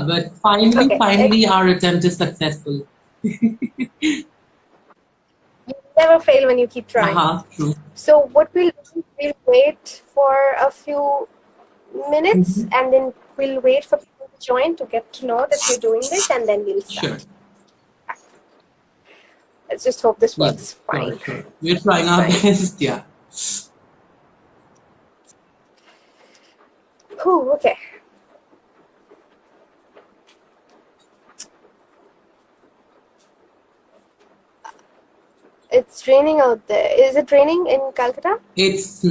Yeah, but finally, our attempt is successful. You never fail when you keep trying. True. So what we'll do, we'll wait for a few minutes and then we'll wait for people to join to get to know that we're doing this, and then we'll start. Sure. Let's just hope this works fine. Sure. We're trying our best, yeah. Whew, okay. It's raining out there. Is it raining in Calcutta? It's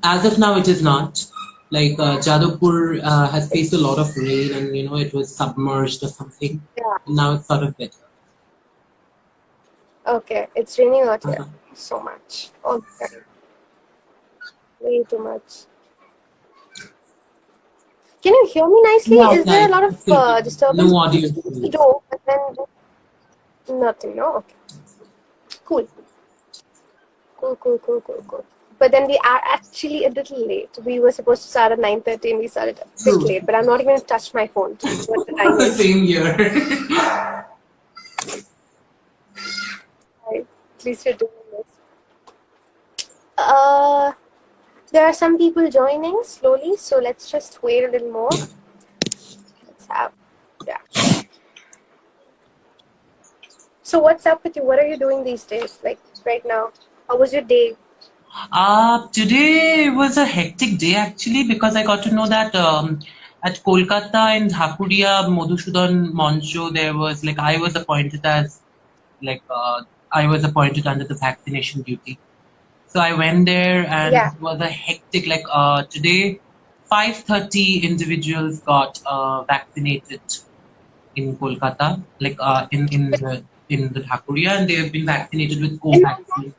as of now it is not. Like Jadavpur has faced a lot of rain, and it was submerged or something. Yeah. And now it's sort of better. Okay, it's raining out here so much. Okay. Way too much. Can you hear me nicely? Yeah, is there a lot of disturbance? No audio. No, but then nothing. No. Okay. Cool. But then we are actually a little late. We were supposed to start at 9:30 and we started a bit late. But I'm not even going to touch my phone to see what the time is. Same here. At least you're doing this. There are some people joining slowly, so let's just wait a little more. Let's have, So what's up with you? What are you doing these days? Like right now? How was your day? Today was a hectic day actually, because I got to know that at Kolkata and Dhakuria Madhusudan Moncho, there was I was appointed as I was appointed under the vaccination duty. So I went there and it was a hectic, today 530 individuals got vaccinated in Kolkata, in the Dhakuria, and they have been vaccinated with Covaxin.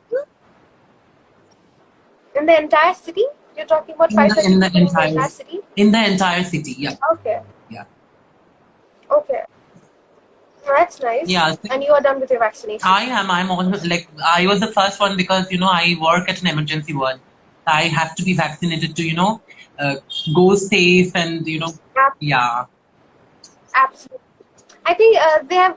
In the entire city? You're talking about 530 in the entire city? In the entire city, yeah. Okay. Yeah. Okay. That's nice. Yeah. And you are done with your vaccination? I am. I'm almost I was the first one because I work at an emergency ward. I have to be vaccinated to go safe and yeah. Absolutely. I think they have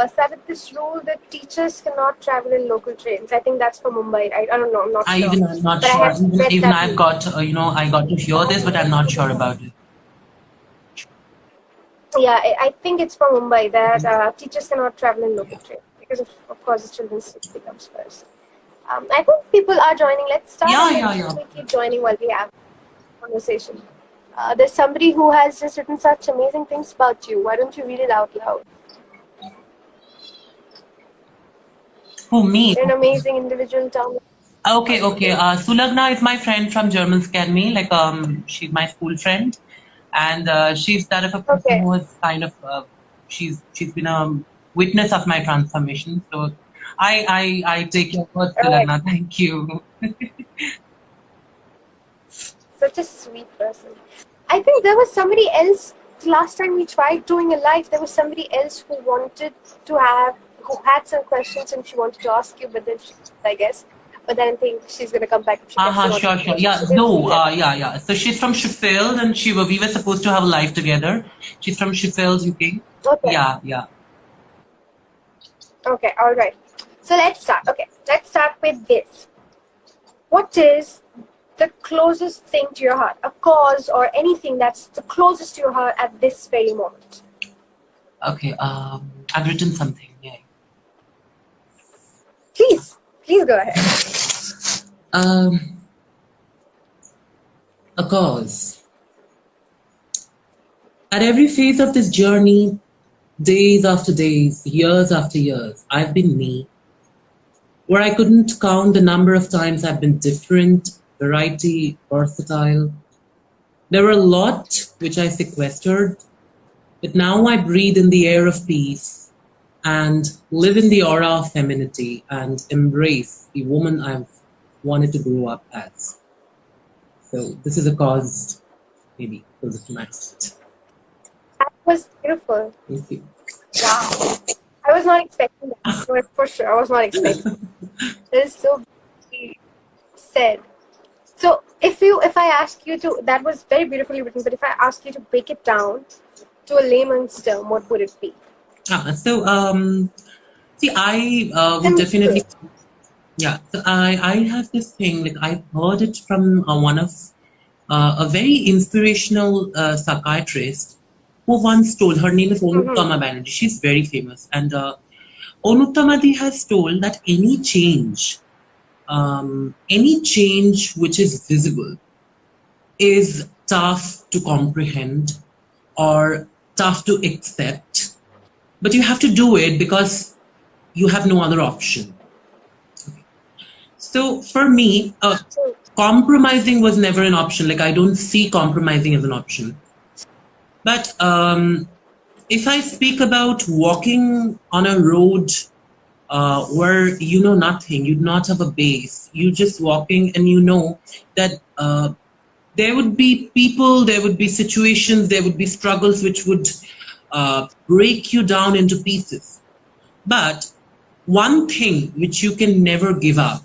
started this rule that teachers cannot travel in local trains. I think that's for Mumbai. I don't know. I'm not sure. I'm not sure. Even I've got I got to hear this, but I'm not sure about it. Yeah, I think it's for Mumbai that teachers cannot travel in local train because of course the children's safety comes first. I think people are joining. Let's start. Yeah. We keep joining while we have conversation. There's somebody who has just written such amazing things about you. Why don't you read it out loud? Who, me? You're an amazing individual, Tom. Okay. Sulagna is my friend from German Academy. She's my school friend, and she's that of a person who is kind of she's been a witness of my transformation. So I take your word, Sulagna. Thank you. Such a sweet person. I think there was somebody else last time we tried doing a live. There was somebody else who had some questions and she wanted to ask you, but then I guess. But then I think she's gonna come back. Sure. Yeah, yeah. So she's from Sheffield, and we were supposed to have a live together. She's from Sheffield, UK. Okay. Yeah. Okay, all right. So let's start. Okay, let's start with this. What is the closest thing to your heart? A cause or anything that's the closest to your heart at this very moment? Okay. I've written something. Yeah. Please go ahead. A cause. At every phase of this journey, days after days, years after years, I've been me. Where I couldn't count the number of times I've been different, variety, versatile. There were a lot which I sequestered, but now I breathe in the air of peace and live in the aura of femininity and embrace the woman I've wanted to grow up as. So this is a cause, maybe, closer to my heart. That was beautiful. Thank you. Wow. I was not expecting that. For sure, I was not expecting. That is so beautifully said. So if I ask you to, that was very beautifully written, but if I ask you to break it down, to a layman's term, what would it be? See, I would Simple. definitely, yeah. So I have this thing, like I've heard it from one of a very inspirational psychiatrist who once told, her name is Mm-hmm. Onuttama Banerjee. She's very famous. And Onuttamadi has told that any change which is visible is tough to comprehend or tough to accept, but you have to do it because you have no other option. So for me, compromising was never an option. Like I don't see compromising as an option. But if I speak about walking on a road where you know nothing, you do not have a base, you just walking and you know that there would be people, there would be situations, there would be struggles which would break you down into pieces. But one thing which you can never give up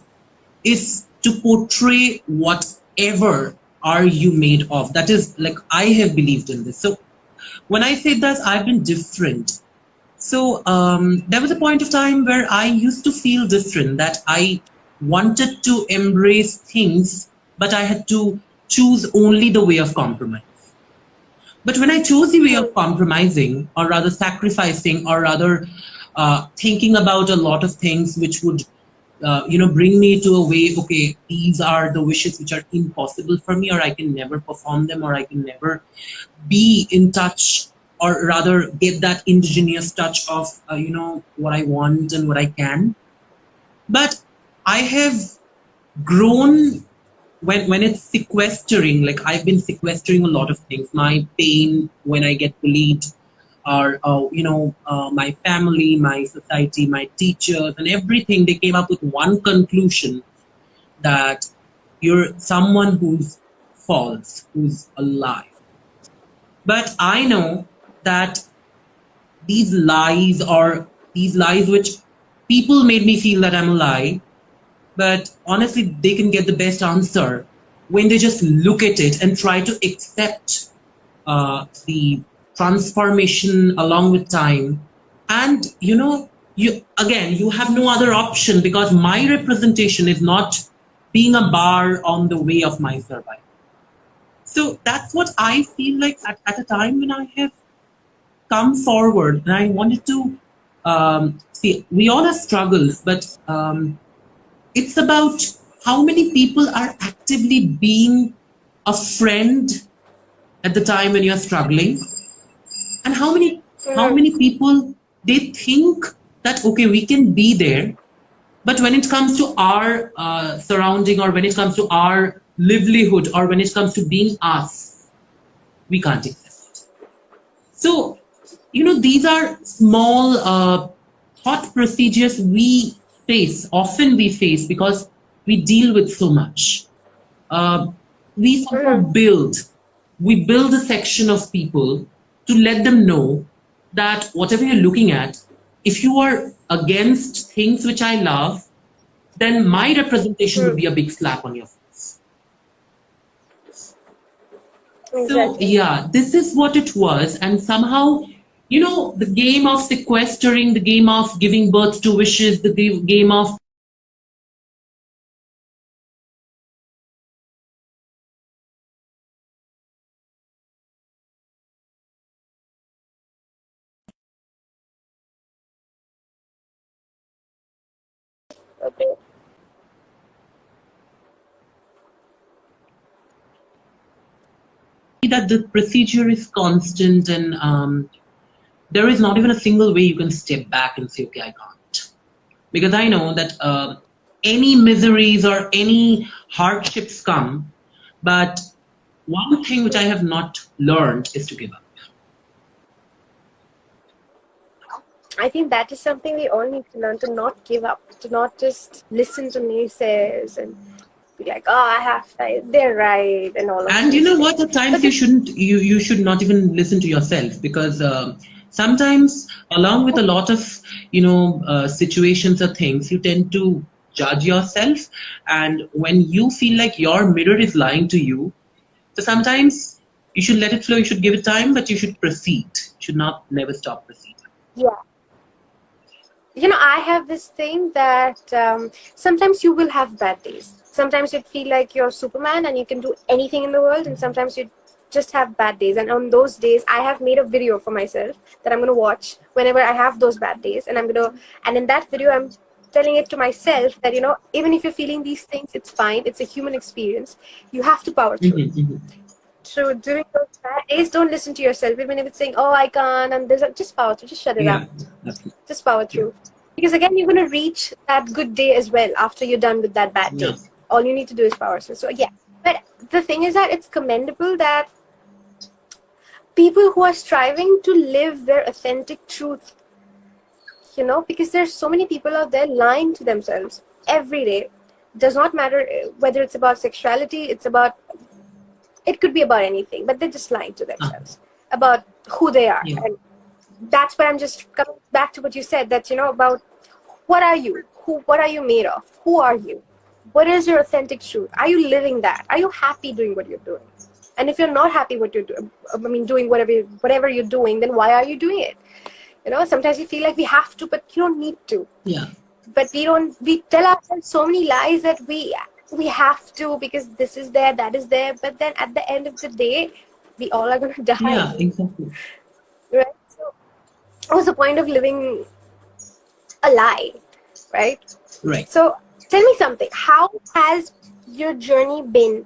is to portray whatever are you made of. That is, like, I have believed in this. So when I say that, I've been different. So there was a point of time where I used to feel different, that I wanted to embrace things, but I had to choose only the way of compromise. But when I chose the way of compromising, or rather sacrificing, or rather thinking about a lot of things which would, bring me to a way, okay, these are the wishes which are impossible for me, or I can never perform them, or I can never be in touch, or rather get that indigenous touch of, what I want and what I can. But I have grown when it's sequestering, like I've been sequestering a lot of things, my pain when I get bullied, or my family, my society, my teachers, and everything. They came up with one conclusion, that you're someone who's false, who's a lie. But I know that these lies which people made me feel that I'm a lie, but honestly, they can get the best answer when they just look at it and try to accept the transformation along with time. And you have no other option, because my representation is not being a bar on the way of my survival. So that's what I feel like at a time when I have come forward and I wanted to see, we all have struggles, but it's about how many people are actively being a friend at the time when you're struggling, and how many people, they think that, okay, we can be there, but when it comes to our surrounding, or when it comes to our livelihood, or when it comes to being us, we can't accept it. So these are small thought procedures often we face, because we deal with so much. Uh, we somehow we build a section of people to let them know that whatever you're looking at, if you are against things which I love, then my representation would be a big slap on your face. Exactly. So yeah, this is what it was. And somehow, the game of sequestering, the game of giving birth to wishes, the game of Okay. that the procedure is constant, and there is not even a single way you can step back and say, okay, I can't. Because I know that any miseries or any hardships come, but one thing which I have not learned is to give up. I think that is something we all need to learn, to not give up, to not just listen to naysayers and be like, oh, I have to, they're right, and all of And these you know what? things. At times you should not even listen to yourself, because sometimes, along with a lot of situations or things, you tend to judge yourself, and when you feel like your mirror is lying to you, so sometimes you should let it flow. You should give it time, but you should proceed. should not never stop proceeding. Yeah. I have this thing that sometimes you will have bad days. Sometimes you feel like you're Superman and you can do anything in the world, and sometimes you just have bad days. And on those days, I have made a video for myself that I'm going to watch whenever I have those bad days. And and in that video, I'm telling it to myself that, even if you're feeling these things, it's fine. It's a human experience. You have to power through. So during those bad days, don't listen to yourself, even if it's saying, "Oh, I can't," and just power through, just shut it up, just power through. Because again, you're gonna reach that good day as well after you're done with that bad day. All you need to do is power through. So yeah, but the thing is that it's commendable that people who are striving to live their authentic truth, because there's so many people out there lying to themselves every day. Does not matter whether it's about sexuality, it could be about anything, but they're just lying to themselves about who they are. And that's where I'm just coming back to what you said, that, about what are you? What are you made of? Who are you? What is your authentic truth? Are you living that? Are you happy doing what you're doing? And if you're not happy what you're doing, doing whatever you're doing, then why are you doing it? Sometimes we feel like we have to, but you don't need to. Yeah. But we tell ourselves so many lies that we have to, because this is there, that is there. But then at the end of the day, we all are going to die. Yeah, exactly. Right? So what's the point of living a lie? Right? Right. So tell me something. How has your journey been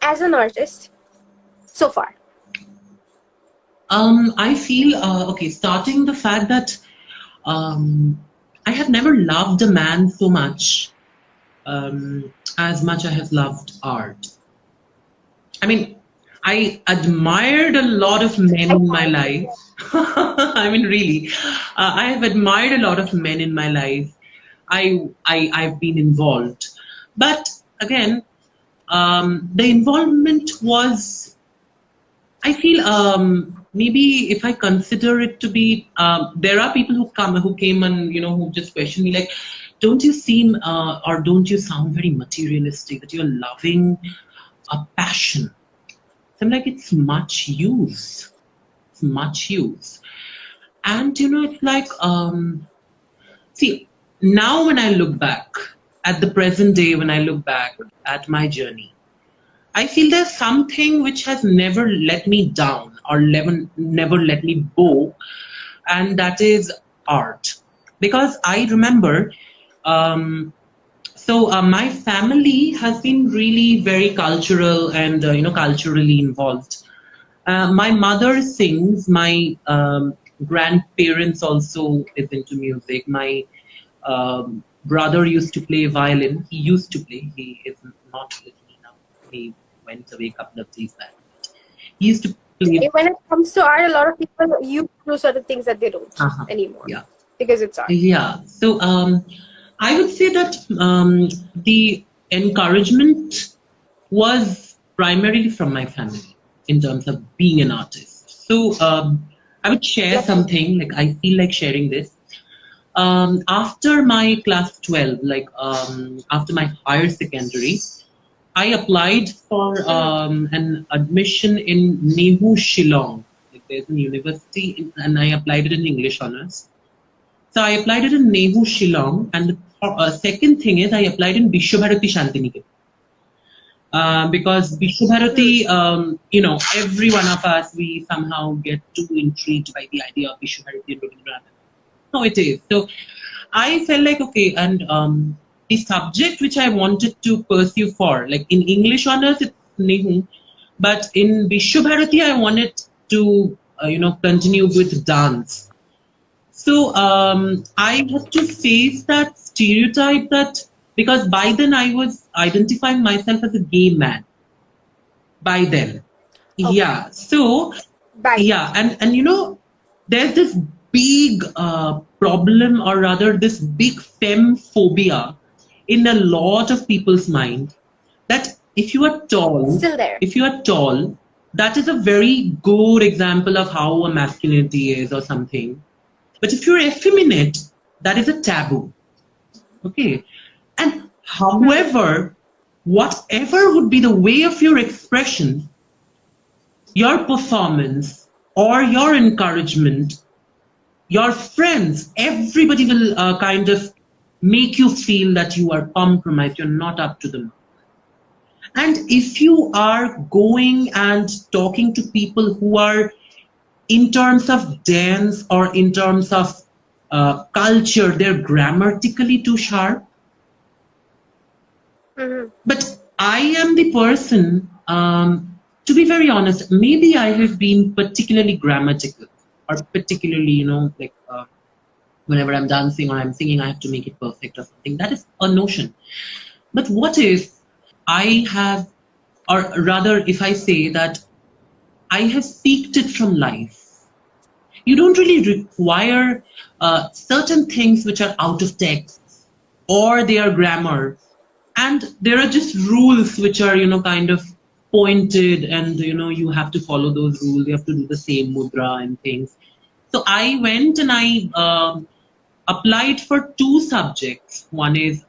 as an artist so far? I feel, starting the fact that I have never loved a man so much as much I have loved art. I mean, I admired a lot of men in my life. I mean, really, I have admired a lot of men in my life. I've been involved. But again, the involvement was, I feel, maybe if I consider it to be, there are people who came and, who just question me like, don't you seem or don't you sound very materialistic, that you're loving a passion? So I'm like, it's much use. It's much use. And, it's like, see, now when I look back at the present day, when I look back at my journey, I feel there's something which has never let me down or never let me go, and that is art. Because I remember, my family has been really very cultural and culturally involved. My mother sings. My grandparents also is into music. My brother used to play violin. He used to play. He is not with me now. He went away a couple of days back. He used to play. When it comes to art, a lot of people use certain things that they don't anymore. Yeah. Because it's art. Yeah. So I would say that the encouragement was primarily from my family in terms of being an artist. So I would share something, like I feel like sharing this. After my class 12, after my higher secondary, I applied for an admission in Nehu, Shillong. There's a university, and I applied it in English honors. So I applied it in Nehu, Shillong, and the second thing is I applied in Vishwabharati Shantiniketan. Because Vishwabharati, every one of us, we somehow get too intrigued by the idea of Vishwabharati and Rabindranath. No, it is. So I felt like, okay, and the subject which I wanted to pursue for, like in English honors, it's Nehu, but in Vishwabharati, I wanted to, continue with dance. So I had to face that stereotype that, because by then I was identifying myself as a gay man. By then. Okay. Yeah. So, yeah. And there's this big problem, or rather this big femme phobia in a lot of people's mind, that if you are tall, still there. If you are tall, that is a very good example of how a masculinity is or something. But if you're effeminate, that is a taboo. Okay. And however, whatever would be the way of your expression, your performance, or your encouragement, your friends, everybody will kind of make you feel that you are compromised, you're not up to the mark. And if you are going and talking to people who are, in terms of dance or in terms of culture, they're grammatically too sharp. But I am the person, to be very honest, maybe I have been particularly grammatical, or particularly, like whenever I'm dancing or I'm singing, I have to make it perfect or something. That is a notion. But what if I have, or rather, if I say that I have seeked it from life? You don't really require certain things which are out of text, or they are grammar, and there are just rules which are kind of pointed, and you have to follow those rules, you have to do the same mudra and things. So I went and I applied for two subjects. One is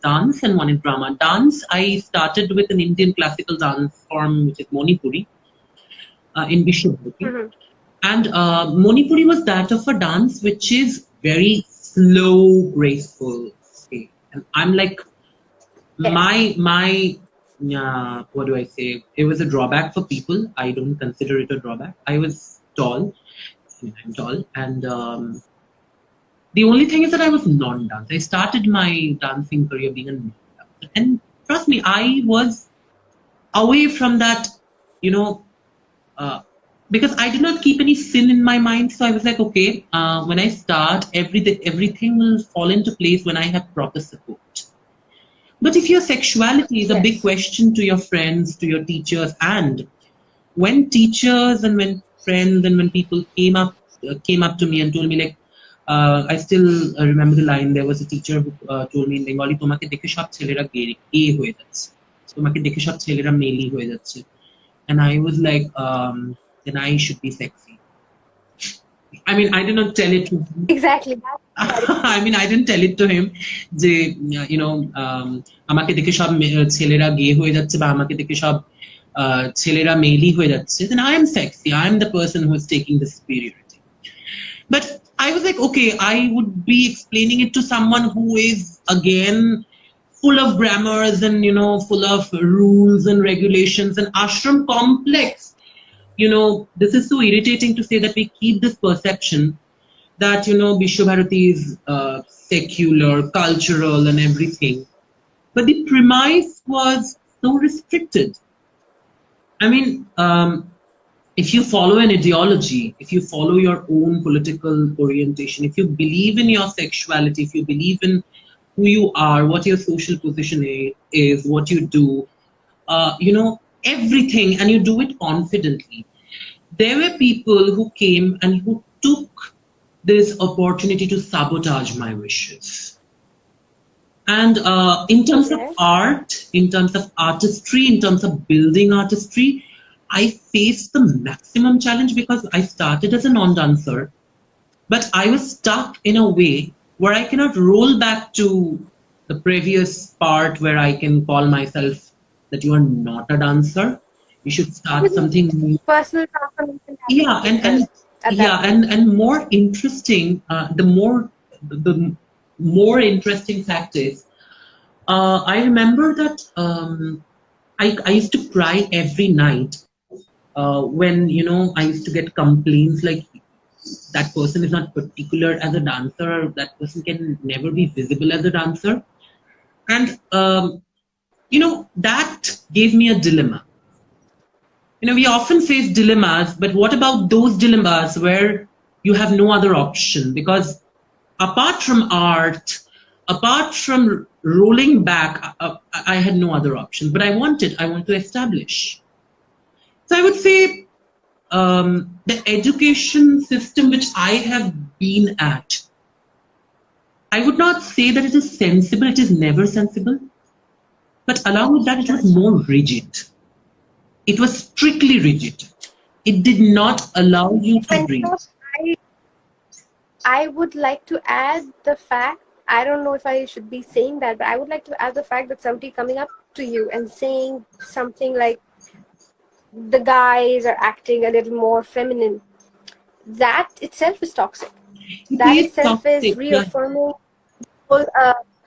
dance and one is drama. Dance, I started with an Indian classical dance form, which is Manipuri, in Bishopati. And Manipuri was that of a dance which is very slow, graceful. Okay. And I'm like, my what do I say? It was a drawback for people. I don't consider it a drawback. I was tall. I'm tall. And the only thing is that I was non-dance. I started my dancing career being a non-dancer. And trust me, I was away from that, because I did not keep any sin in my mind. So I was like, okay, when I start, everything will fall into place when I have proper support. But if your sexuality is a big question to your friends, to your teachers, and when teachers and when friends and when people came up to me and told me, like, I still remember the line. There was a teacher who told me in Bengali, "Tomake dekhe shab chelera gay hoye jacche. Tomake dekhe shab chelera male hoye jacche." And I was like, then I should be sexy. I mean, I did not tell it to him. Exactly. I mean, I didn't tell it to him. আমাকে দেখে সব ছেলেরা গে হয়ে যাচ্ছে বা আমাকে দেখে সব ছেলেরা মেলি হয়ে যাচ্ছে. Then I am sexy. I am the person who is taking the superiority. But I was like, okay, I would be explaining it to someone who is, again, full of grammars and, full of rules and regulations and ashram complex. This is so irritating to say that we keep this perception that, Vishwabharati is secular, cultural and everything. But the premise was so restricted. I mean, if you follow an ideology, if you follow your own political orientation, if you believe in your sexuality, if you believe in who you are, what your social position is, what you do, everything, and you do it confidently. There were people who came and who took this opportunity to sabotage my wishes. And in terms of art, in terms of artistry, in terms of building artistry, I faced the maximum challenge because I started as a non-dancer, but I was stuck in a way where I cannot roll back to the previous part where I can call myself that you are not a dancer. You should start something new. Personal transformation. Yeah, and more interesting. The more interesting fact is, I remember that I used to cry every night when I used to get complaints like that person is not particular as a dancer, or that person can never be visible as a dancer, and that gave me a dilemma. We often face dilemmas, but what about those dilemmas where you have no other option? Because apart from art, apart from rolling back, I had no other option. But I want to establish. So I would say the education system which I have been at, I would not say that it is sensible. It is never sensible. But along with that, it was more rigid. It was strictly rigid. It did not allow you to breathe. I would like to add the fact, I don't know if I should be saying that, but I would like to add the fact that somebody coming up to you and saying something like, the guys are acting a little more feminine, that itself is toxic. It That is itself is toxic. Yeah. reaffirming whole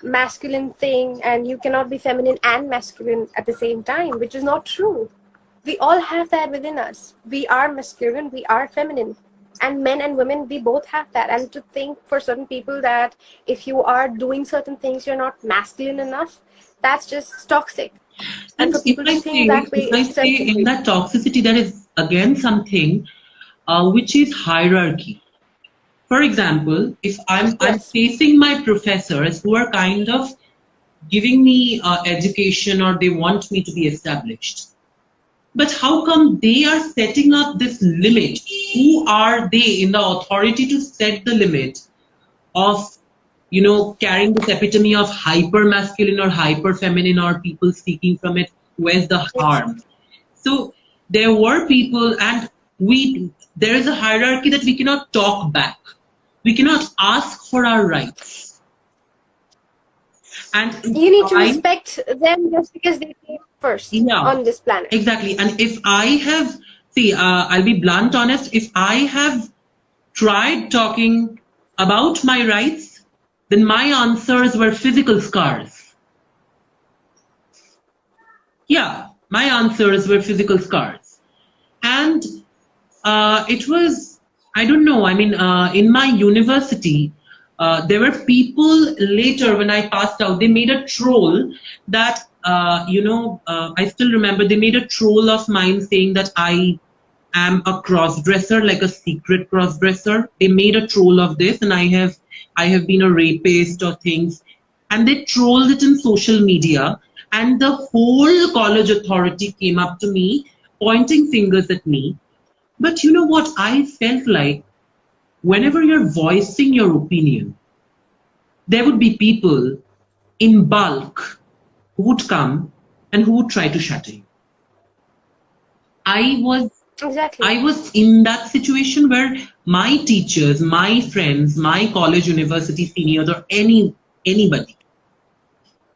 masculine thing, and you cannot be feminine and masculine at the same time, which is not true. We all have that within us. We are masculine, we are feminine, and men and women, we both have that. And to think for certain people that if you are doing certain things you're not masculine enough, that's just toxic. And And for people to think that way if I say itself is in that toxicity, there is again something which is hierarchy. For example, if I'm yes, facing my professors who are kind of giving me education, or they want me to be established, but how come they are setting up this limit? Who are they in the authority to set the limit of, carrying this epitome of hyper masculine or hyper feminine, or people speaking from it? Where's the harm? So there were people, and there is a hierarchy that we cannot talk back. We cannot ask for our rights. And you need to respect them just because they came first on this planet. Exactly. And if I have, I'll be blunt honest, if I have tried talking about my rights, then my answers were physical scars. Yeah, my answers were physical scars. And it was, I don't know, I mean, in my university, there were people later when I passed out, they made a troll that, I still remember they made a troll of mine saying that I am a cross-dresser, like a secret cross-dresser. They made a troll of this, and I have been a rapist or things. And they trolled it in social media, and the whole college authority came up to me, pointing fingers at me. But you know what? I felt like whenever you're voicing your opinion, there would be people in bulk who would come and who would try to shatter you. I was in that situation where my teachers, my friends, my college, university seniors, or anybody,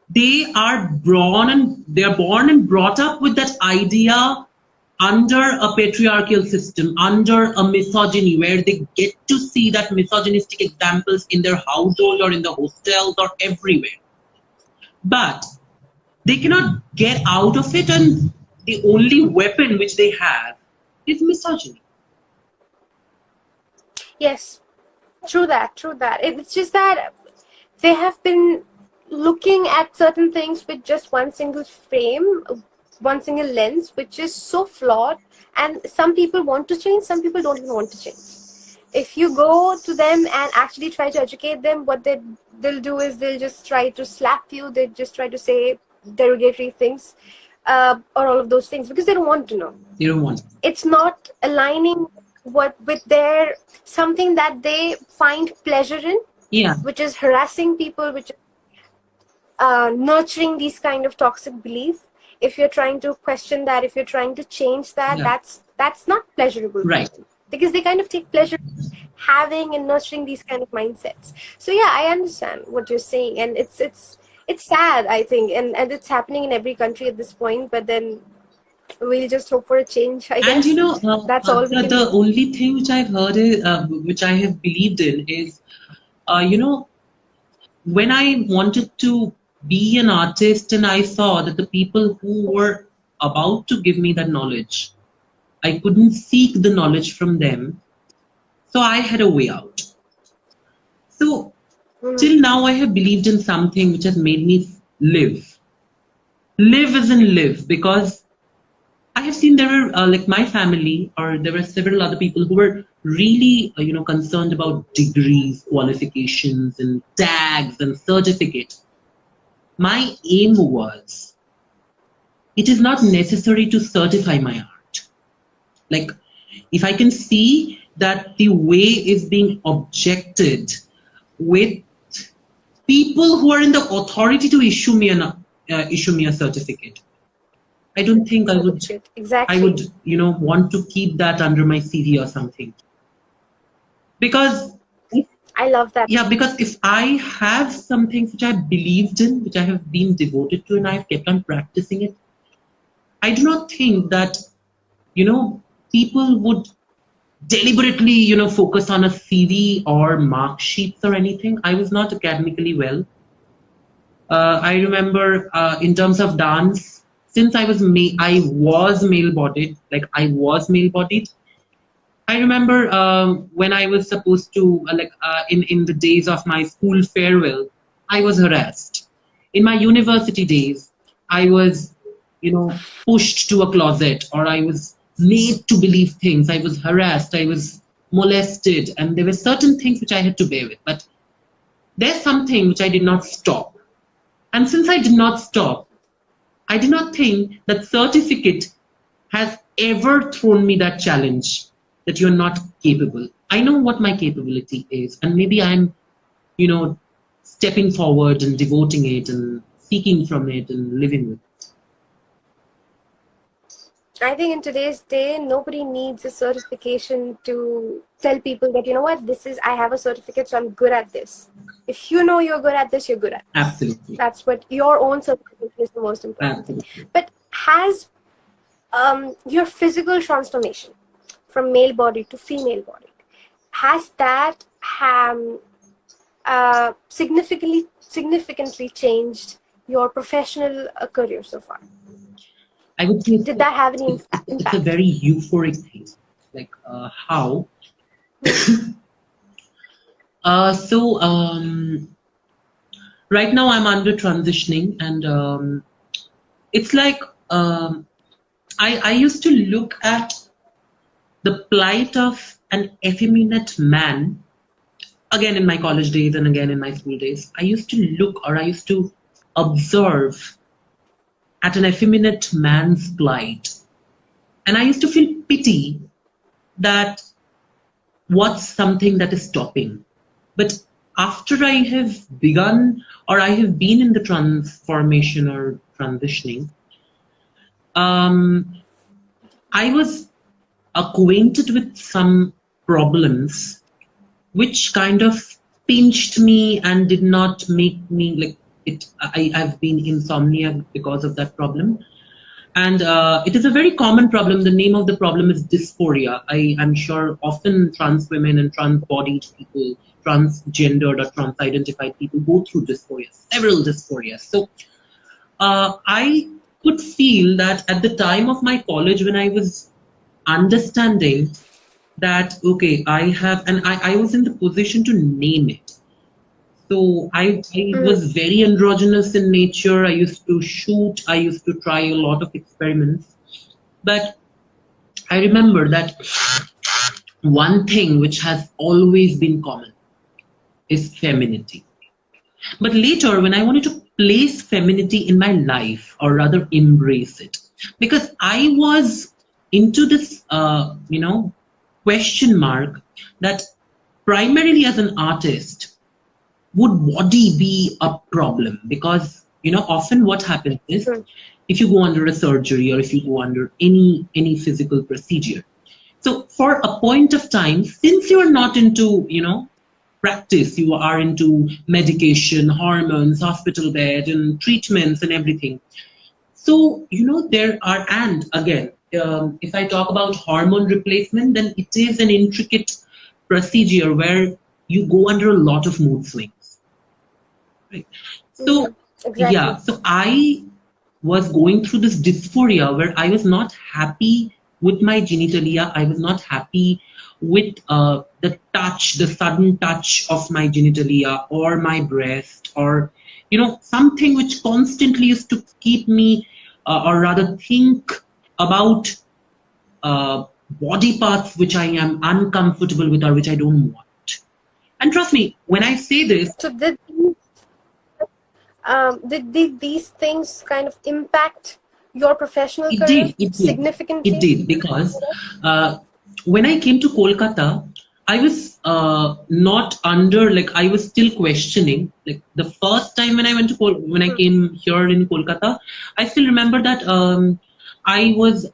they are born and brought up with that idea under a patriarchal system, under a misogyny, where they get to see that misogynistic examples in their household or in the hostels or everywhere. But they cannot get out of it, and the only weapon which they have is misogyny. Yes, true that. It's just that they have been looking at certain things with just one single frame, one single lens, which is so flawed. And some people want to change, some people don't even want to change. If you go to them and actually try to educate them, what they'll do is they'll just try to slap you, they just try to say derogatory things, or all of those things, because they don't want to know. They don't want. It's not aligning with their something that they find pleasure in, which is harassing people, which is nurturing these kind of toxic beliefs. If you're trying to question that, if you're trying to change that, that's not pleasurable, right? Because they kind of take pleasure having and nurturing these kind of mindsets. So yeah, I understand what you're saying, and it's sad, I think, and it's happening in every country at this point. But then we'll just hope for a change, I guess. And that's all. The only thing which I've heard is, which I have believed in, is, when I wanted to be an artist and I saw that the people who were about to give me that knowledge, I couldn't seek the knowledge from them, so I had a way out. So till now I have believed in something which has made me live as in live, because I have seen there were like my family, or there were several other people who were really concerned about degrees, qualifications, and tags and certificates. My aim was, it is not necessary to certify my art. Like, if I can see that the way is being objected with people who are in the authority to issue me a certificate, I don't think I would. Exactly. I would, want to keep that under my CV or something. Because I love that. Yeah, because if I have something which I believed in, which I have been devoted to, and I've kept on practicing it, I do not think that people would deliberately, focus on a CV or mark sheets or anything. I was not academically well. I remember in terms of dance, since I was male-bodied, I remember when I was supposed to, in the days of my school farewell, I was harassed. In my university days, I was, pushed to a closet, or I was made to believe things. I was harassed, I was molested, and there were certain things which I had to bear with. But there's something which I did not stop. And since I did not stop, I did not think that certificate has ever thrown me that challenge that you're not capable. I know what my capability is, and maybe I'm, stepping forward and devoting it and seeking from it and living with it. I think in today's day, nobody needs a certification to tell people that, you know what, I have a certificate, so I'm good at this. If you know you're good at this, you're good at this. Absolutely. That's what your own certificate is the most important thing. But has your physical transformation from male body to female body, has that significantly changed your professional career so far? I would say did that have any impact? It's a very euphoric thing. Like how? Right now I'm under transitioning, and it's like I used to look at the plight of an effeminate man, again in my college days and again in my school days. I used to observe at an effeminate man's plight. And I used to feel pity that what's something that is stopping. But after I have begun, or I have been in the transformation or transitioning, I was acquainted with some problems which kind of pinched me and did not make me like, I've been insomnia because of that problem. And it is a very common problem. The name of the problem is dysphoria. I'm sure often trans women and trans-bodied people, transgendered or trans-identified people go through dysphoria, several dysphorias. So I could feel that at the time of my college, when I was understanding that, okay, I was in the position to name it. So I was very androgynous in nature. I used to shoot. I used to try a lot of experiments. But I remember that one thing which has always been common is femininity. But later, when I wanted to place femininity in my life, or rather embrace it, because I was into this, question mark that primarily as an artist, would body be a problem? Because, often what happens is, if you go under a surgery or if you go under any physical procedure, so for a point of time, since you are not into, practice, you are into medication, hormones, hospital bed and treatments and everything. So, there are, and again, if I talk about hormone replacement, then it is an intricate procedure where you go under a lot of mood swings. Right. So, exactly. Yeah, so I was going through this dysphoria where I was not happy with my genitalia. I was not happy with the sudden touch of my genitalia or my breast, or, something which constantly used to keep me, or rather think about body parts which I am uncomfortable with or which I don't want. And trust me, when I say this... So did these things kind of impact your professional career significantly? It did, because when I came to Kolkata, I was not under, I was still questioning. Like the first time when I came here in Kolkata, I still remember that I was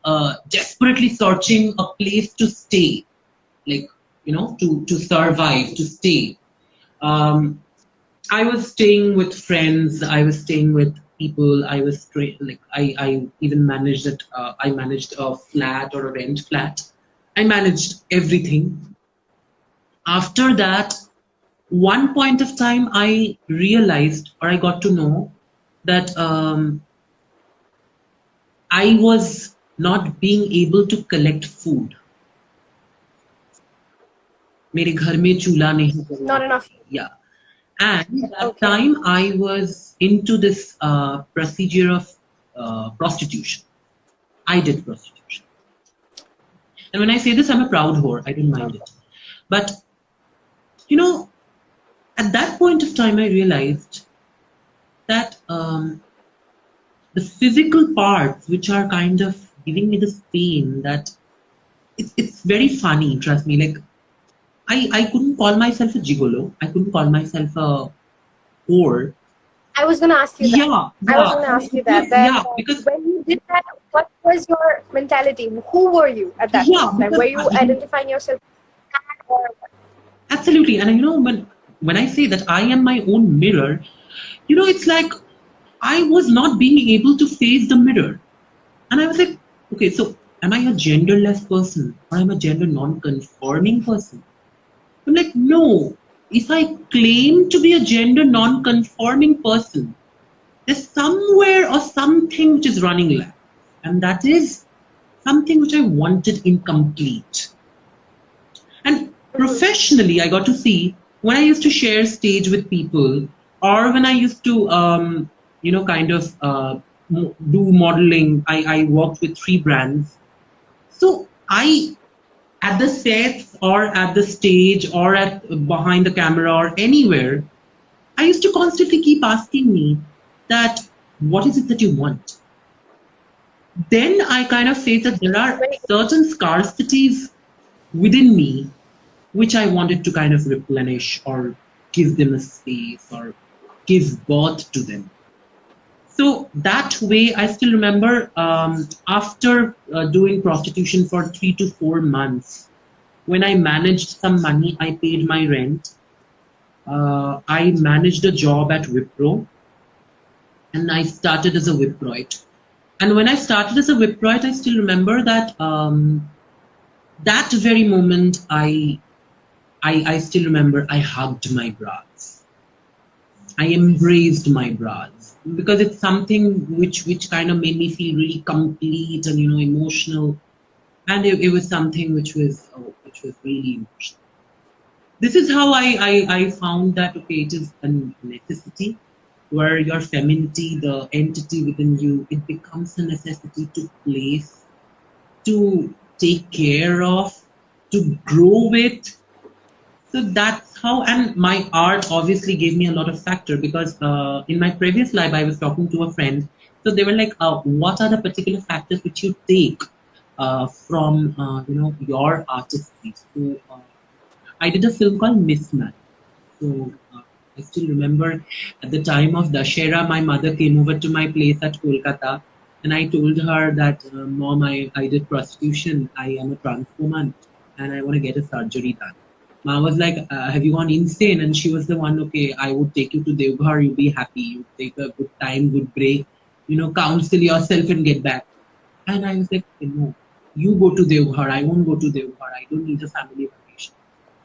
desperately searching a place to stay, to survive, to stay. I was staying with friends. I was staying with people. I was like I even managed it. I managed a flat or a rent flat. I managed everything. After that, one point of time, I realized or I got to know that I was not being able to collect food. मेरे घर में चूल्हा नहीं जल Not रहा. enough. Yeah. And that Okay. time I was into this procedure of prostitution. I did prostitution. And when I say this, I'm a proud whore. I don't mind it. But, you know, at that point of time, I realized that the physical parts, which are kind of giving me this pain, that it's very funny, trust me. Like, I couldn't call myself a gigolo. I couldn't call myself a whore. I was going to ask you that. Yeah. I was going to ask you that. Yeah, because when you did that, what was your mentality? Who were you at that point? Like, were you identifying yourself? Or absolutely. And you know, when I say that I am my own mirror, you know, it's like I was not being able to face the mirror. And I was like, okay, so am I a genderless person or am I a gender non-conforming person? I'm like, no. If I claim to be a gender non-conforming person, there's somewhere or something which is running left. And that is something which I wanted incomplete. And professionally, I got to see when I used to share stage with people, or when I used to, you know, kind of do modeling. I worked with 3 brands. So I, at the sets or at the stage or at behind the camera or anywhere, I used to constantly keep asking me that, what is it that you want? Then I kind of say that there are certain scarcities within me which I wanted to kind of replenish or give them a space or give birth to them. So that way, I still remember after doing prostitution for 3 to 4 months, when I managed some money, I paid my rent. I managed a job at Wipro, and I started as a Wiproite. And when I started as a Wiproite, I still remember that that very moment, I still remember I hugged my bras. I embraced my bras because it's something which kind of made me feel really complete and, you know, emotional. And it was something which was really emotional. This is how I found that, okay, it is a necessity where your femininity, the entity within you, it becomes a necessity to place, to take care of, to grow with. So that's how, and my art obviously gave me a lot of factor because in my previous life, I was talking to a friend. So they were like, what are the particular factors which you take from, you know, your artistry? So I did a film called Miss Man. So I still remember at the time of Dashera, my mother came over to my place at Kolkata and I told her that, Mom, I did prostitution. I am a trans woman and I want to get a surgery done. Ma was like, have you gone insane? And she was the one, okay, I would take you to Devghar, you'll be happy, you take a good time, good break, you know, counsel yourself and get back. And I was like, no, you go to Devghar, I won't go to Devghar, I don't need a family vacation.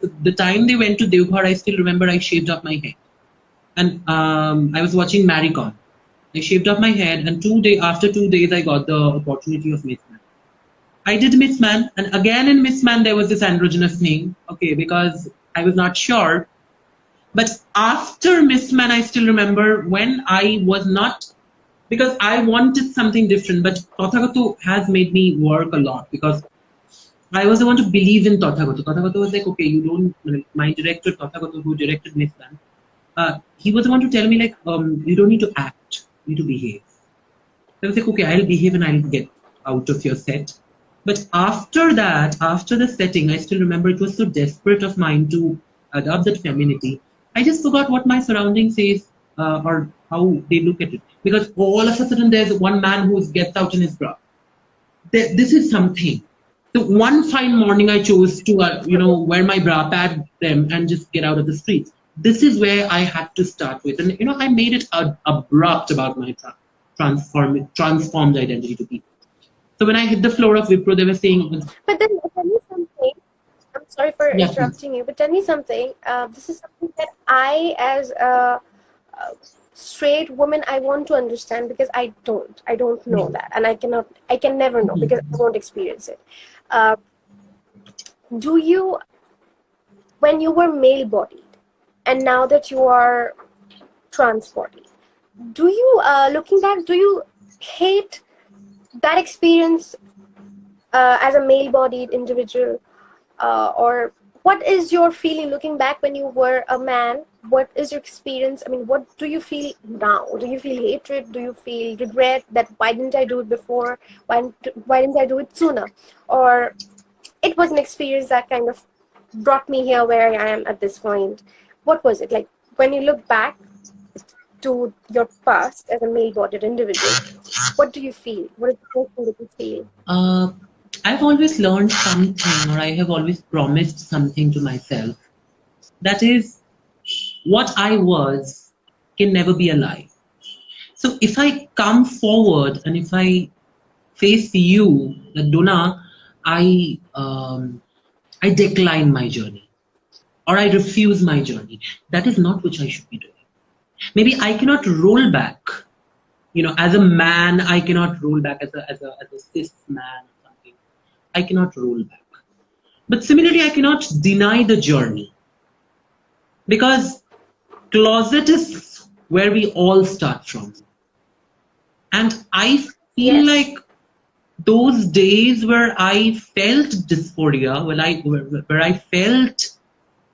So the time they went to Devghar, I still remember I shaved off my head. And I was watching Maricon. I shaved off my head and after 2 days, I got the opportunity of Miss Man. I did Miss Man, and again in Miss Man there was this androgynous name, okay, because I was not sure. But after Miss Man, I still remember when I was not, because I wanted something different, but Tathagato has made me work a lot because I was the one to believe in Tathagato. Tathagato was like, okay, you don't, my director Tathagato who directed Miss Man, he was the one to tell me like, you don't need to act, you need to behave. So I was like, okay, I'll behave and I'll get out of your set. But after that, after the setting, I still remember it was so desperate of mine to adopt that femininity. I just forgot what my surroundings says or how they look at it. Because all of a sudden there's one man who gets out in his bra. This is something. So one fine morning I chose to, you know, wear my bra, pad them and just get out of the streets. This is where I had to start with. And, you know, I made it abrupt about my transformed identity to people. So when I hit the floor of Wipro, they were saying, But then tell me something. I'm sorry for yeah, please. interrupting you, but tell me something. This is something that I, as a straight woman, I want to understand, because I don't know that, and I can never know because I won't experience it. Uh, do you, when you were male-bodied, and now that you are trans-bodied, do you, looking back, do you hate that experience as a male-bodied individual, or what is your feeling looking back when you were a man? What is your experience? I mean, what do you feel now? Do you feel hatred? Do you feel regret that why didn't I do it before? Why didn't I do it sooner? Or it was an experience that kind of brought me here where I am at this point. What was it like when you look back to your past as a male-bodied individual? What do you feel? What is the first thing that you feel? I've always learned something, or I have always promised something to myself. That is, what I was can never be a lie. So if I come forward and if I face you, that Dona, I decline my journey, or I refuse my journey. That is not what I should be doing. Maybe I cannot roll back. As a man, I cannot roll back as a cis man or something. I cannot roll back. But similarly, I cannot deny the journey, because closet is where we all start from. And I feel Yes. like those days where I felt dysphoria, where I felt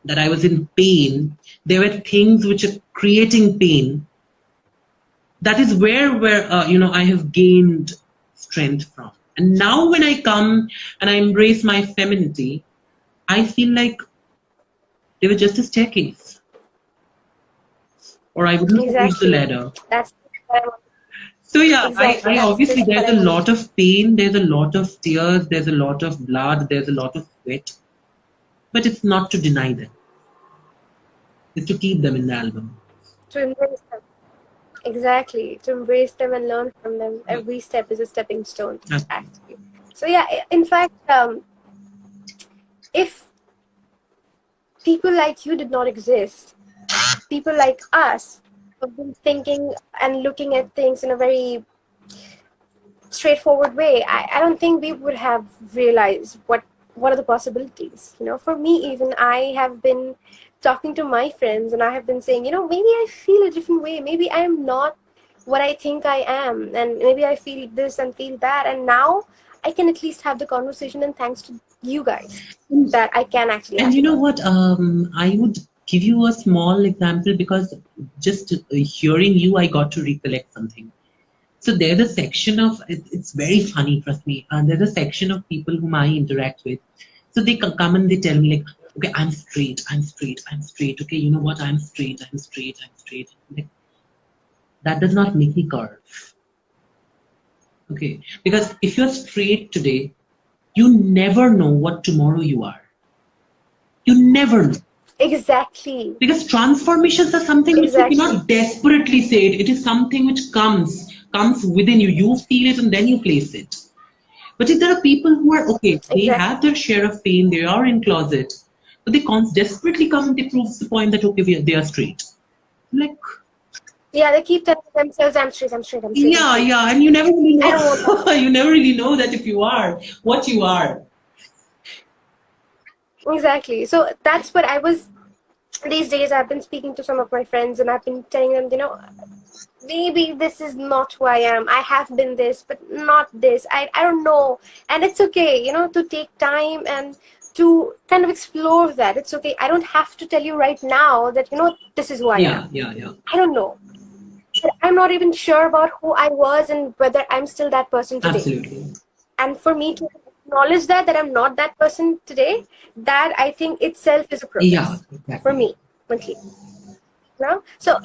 that I was in pain, there were things which are creating pain. That is where I have gained strength from. And now when I come and I embrace my femininity, I feel like they were just a staircase, or I wouldn't have reached the Exactly. ladder. That's what I want. So yeah, Exactly. I That's obviously, just what there's I a want. lot of pain, there's a lot of tears, there's a lot of blood, there's a lot of sweat, but it's not to deny them. It's to keep them in the album. To embrace them. Exactly. To embrace them and learn from them. Every step is a stepping stone, actually. So yeah, in fact, if people like you did not exist, people like us have been thinking and looking at things in a very straightforward way, I don't think we would have realized what are the possibilities. For me, even I have been talking to my friends and I have been saying, maybe I feel a different way. Maybe I am not what I think I am, and maybe I feel this and feel that, and now I can at least have the conversation, and thanks to you guys that I can actually And have you the know what? conversation. I would give you a small example, because just hearing you, I got to recollect something. So there's a section of, it's very funny, trust me. There's a section of people whom I interact with. So they come and they tell me like, okay, I'm straight, I'm straight, I'm straight. Okay, you know what? I'm straight, I'm straight, I'm straight. Like, that does not make me curve. Okay, because if you're straight today, you never know what tomorrow you are. You never know. Exactly. Because transformations are something which you cannot desperately say it. It is something which comes within you. You feel it and then you place it. But if there are people who are okay, they Exactly. have their share of pain, they are in closet, but they desperately come and they prove the point that okay, they are straight. Like, Yeah, they keep telling themselves, I'm straight, I'm straight, I'm straight, I'm straight. yeah, and you never really I don't want that. know. You never really know that if you are what you are. Exactly. So that's what I was. These days, I've been speaking to some of my friends, and I've been telling them, maybe this is not who I am. I have been this, but not this. I don't know. And it's okay, to take time and to kind of explore that. It's okay. I don't have to tell you right now that, this is who I am. Yeah. I don't know. I'm not even sure about who I was and whether I'm still that person today. Absolutely. And for me to acknowledge that I'm not that person today, that I think itself is a progress. Yeah, exactly. For me, mentally. So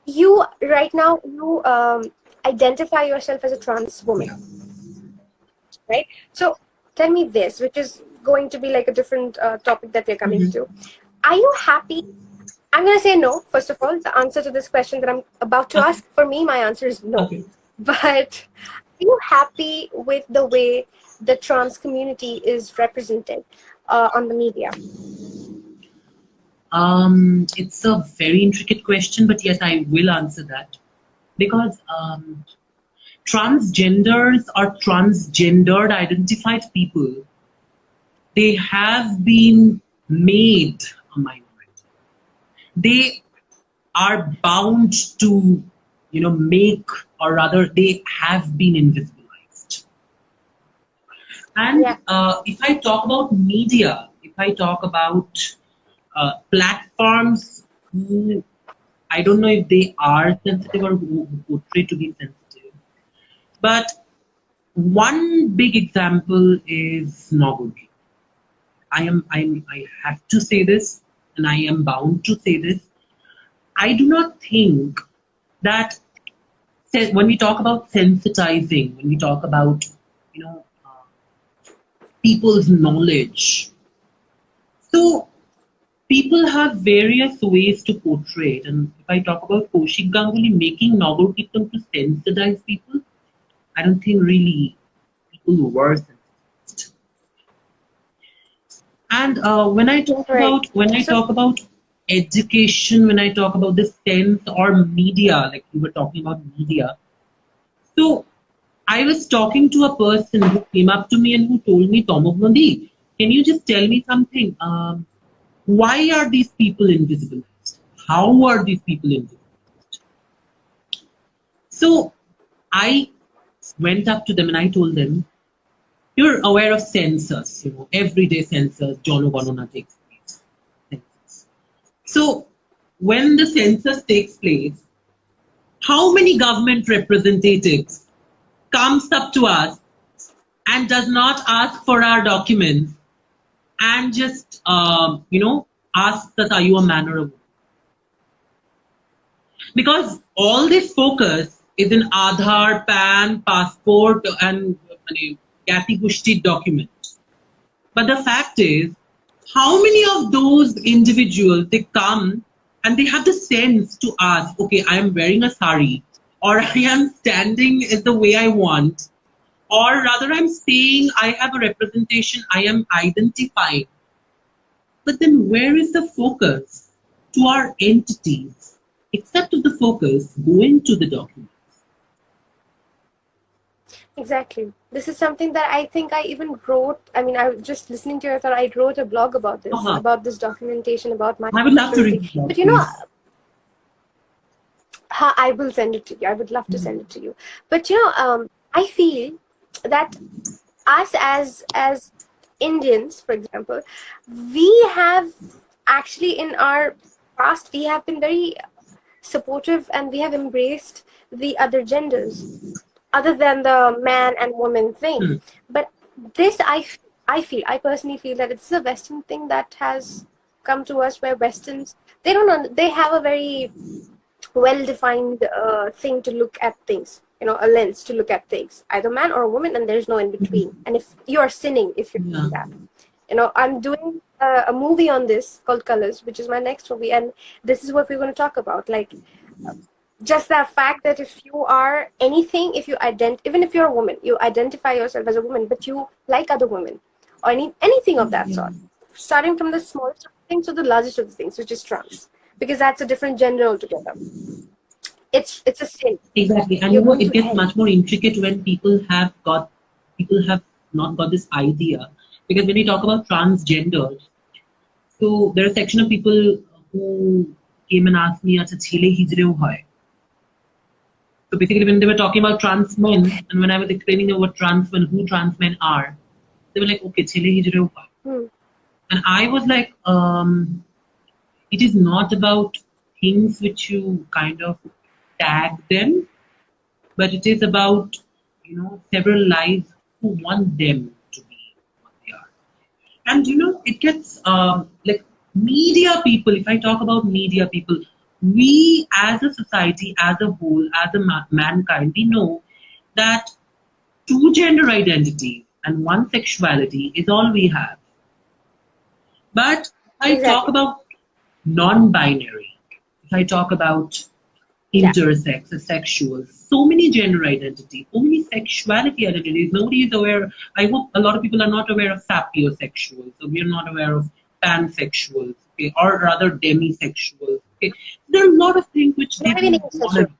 you right now, you identify yourself as a trans woman, right? So tell me this, which is going to be like a different topic that we're coming to. Are you happy? I'm going to say no, first of all. The answer to this question that I'm about to ask, for me, my answer is no. Okay. But are you happy with the way the trans community is represented on the media? It's a very intricate question, but yes, I will answer that because transgenders or transgendered identified people, they have been made a minority. They are bound to, make, or rather, they have been invisibilized. And Yeah. if I talk about media, if I talk about platforms who I don't know if they are sensitive or who portray to be sensitive, but one big example is Noguri. I have to say this, and I am bound to say this. I do not think that when we talk about sensitizing, when we talk about, people's knowledge, so people have various ways to portray it. And if I talk about Kaushik Ganguly making Nogor Kirtan to sensitize people, I don't think really people were sensitized. And Right. when I So talk about education, when I talk about the sense or media, like you were talking about media, so I was talking to a person who came up to me and who told me, Tamoghno, can you just tell me something? Why are these people invisibilized? How are these people invisibilized? So I went up to them and I told them, you're aware of census, everyday census, Janaganana takes place. Census. So when the census takes place, how many government representatives comes up to us and does not ask for our documents and just, asks us, are you a man or a woman? Because all this focus is in Aadhaar, PAN, passport, and Gati Gushti document. But the fact is, how many of those individuals they come and they have the sense to ask, okay, I am wearing a sari, or I am standing is the way I want, or rather I'm saying I have a representation, I am identifying. But then where is the focus to our entities, except of the focus going to the document? exactly. This is something that I think I even wrote. I mean, I was just listening to your thought. I wrote a blog Uh-huh. about this documentation, about my I would love to read community. the blog, But you know, please. I will send it to you. I would love to send it to you. But you know, I feel that us as Indians, for example, we have actually in our past we have been very supportive and we have embraced the other genders other than the man and woman thing. Hmm. But this I personally feel that it's a Western thing that has come to us, where Westerns, they have a very well defined thing to look at things, a lens to look at things, either man or woman, and there's no in between. And if you're sinning if you're Yeah. doing that, I'm doing a movie on this called Colors, which is my next movie, and this is what we're going to talk about, like just that fact that if you are anything, if you even if you're a woman, you identify yourself as a woman, but you like other women or anything of that Yeah. sort, starting from the smallest of things to the largest of the things, which is trans, because that's a different gender altogether. It's a sin. Exactly. And You're going it to gets hell. much more intricate when people have not got this idea. Because when we talk about transgenders, so there are a section of people who came and asked me, "Acha chhele hijreo hoy." So basically, when they were talking about trans men, and when I was explaining about trans men, who trans men are, they were like, "Okay, chhele hijreo hoy." Hmm. And I was like, it is not about things which you kind of tag them, but it is about several lives who want them to be what they are. And it gets like media people. If I talk about media people, we as a society, as a whole, as a mankind, we know that two gender identities and one sexuality is all we have. But if I talk Exactly. about non-binary, if I talk about Yeah. intersex, asexual, so many gender identities, only sexuality identities. Nobody is aware. I hope a lot of people are not aware of sapiosexuals, so we are not aware of pansexuals, okay, or rather demisexuals. Okay, there are a lot of things which they Not even don't want asexual. to.